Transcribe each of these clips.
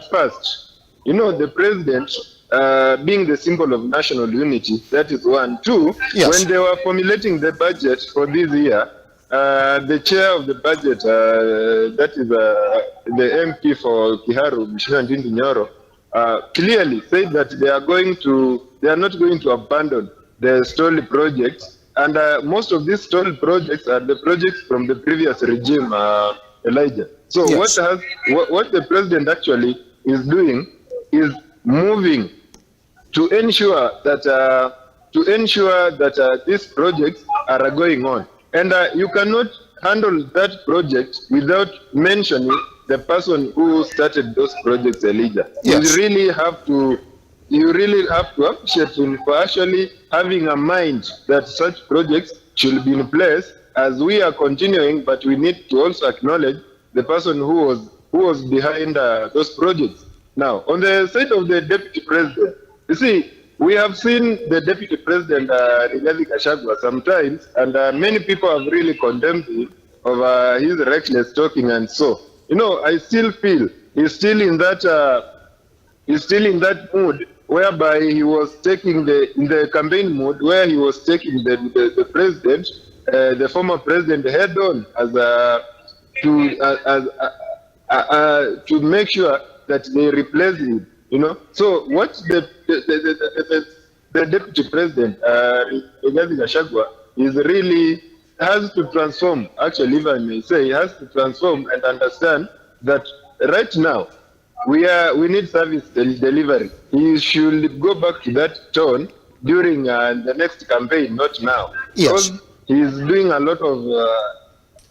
first, the president being the symbol of national unity, that is one. Two, Yes. when they were formulating the budget for this year, the chair of the budget, that is the MP for Kiharu, Mheshimiwa Ndindi Nyoro, clearly said that they are not going to abandon the stalled projects, and most of these stalled projects are the projects from the previous regime, Elijah. So Yes. what the president actually is doing is moving to ensure that these projects are going on, and you cannot handle that project without mentioning the person who started those projects, Elijah. Yes. You really have to appreciate him for actually having a mind that such projects should be in place as we are continuing, but we need to also acknowledge the person who was behind those projects. Now, on the side of the deputy president, you see, we have seen the deputy president, Rigathi Gachagua, sometimes, and many people have really condemned him of his reckless talking and so. I still feel he's still in that mood whereby he was taking in the campaign mood where he was taking the president, the former president, head on to make sure that they replace him. So what the deputy president, Rigathi Gachagua, is really has to transform. Actually, if I may say, he has to transform and understand that right now we need service delivery. He should go back to that tone during the next campaign, not now. Yes. Because he's doing a lot of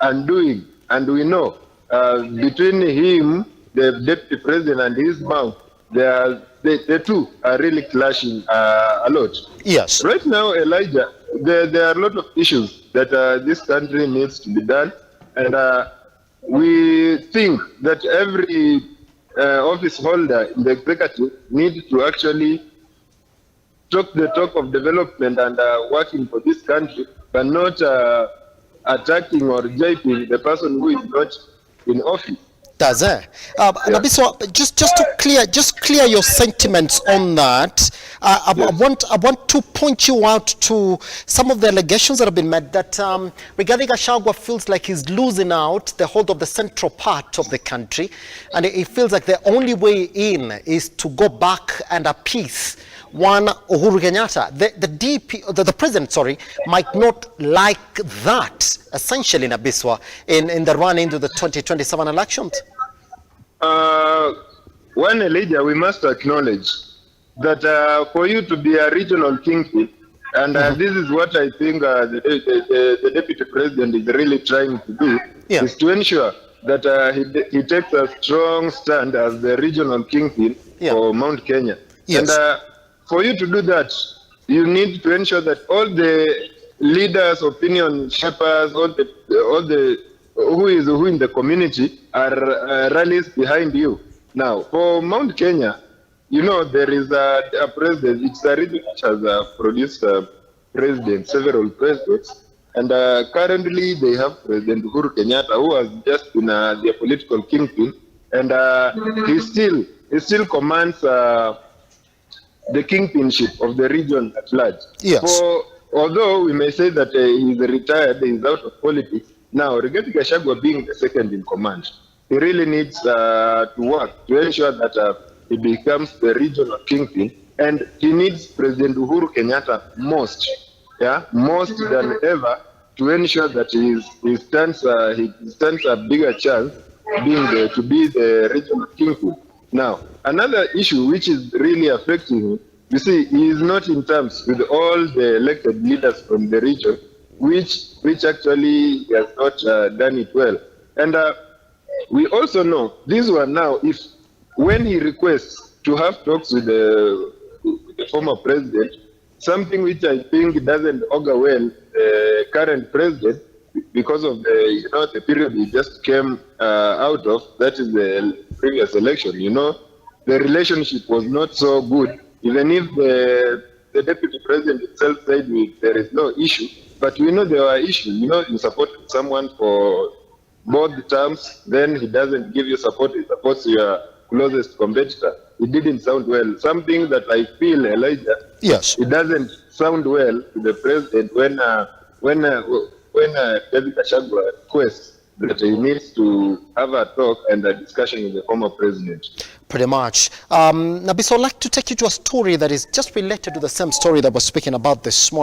undoing, and we know between him, the deputy president, and his mouth, the two are really clashing a lot. Yes. Right now, Elijah, there are a lot of issues that this country needs to be done, and we think that every office holder in the executive needs to actually talk the talk of development and working for this country, but not attacking or jiping the person who is not in office. Does it? Nabiswa, just to clear your sentiments on that. I want to point you out to some of the allegations that have been made that Rigathi Gachagua feels like he's losing out the hold of the central part of the country, and he feels like the only way in is to go back and appease one Uhuru Kenyatta. The president, might not like that, essentially, Nabiswa, in the run into the 2027 elections. One, Elijah, we must acknowledge that for you to be a regional kingpin, and this is what I think the deputy president is really trying to do, is to ensure that he takes a strong stand as the regional kingpin for Mount Kenya. Yes. And for you to do that, you need to ensure that all the leaders, opinion shapers, all the who in the community are rallies behind you. Now, for Mount Kenya, there is a president. It's a region which has produced several presidents, and currently they have President Uhuru Kenyatta, who has just been their political kingpin, and he still commands the kingpinship of the region at large. Yes. Although we may say that he's retired, he's out of politics, now Rigathi Gachagua being the second in command, he really needs to work to ensure that he becomes the regional kingpin, and he needs President Uhuru Kenyatta most than ever to ensure that he stands a bigger chance to be the regional kingpin. Now, another issue which is really affecting him, you see, he is not in terms with all the elected leaders from the region, which actually has not done it well. And we also know this one now, when he requests to have talks with the former president, something which I think doesn't augur well the current president, because of the period he just came out of, that is the previous election. The relationship was not so good, even if the deputy president himself said there is no issue, but we know there are issues. You support someone for both terms, then he doesn't give you support, he supports your closest competitor, it didn't sound well. Something that I feel, Elijah, Yes. it doesn't sound well to the president when David Gachagua requests that he needs to have a talk and a discussion with the former president. Pretty much. Nabiso, I'd like to take you to a story that is just related to the same story that we're speaking about this morning.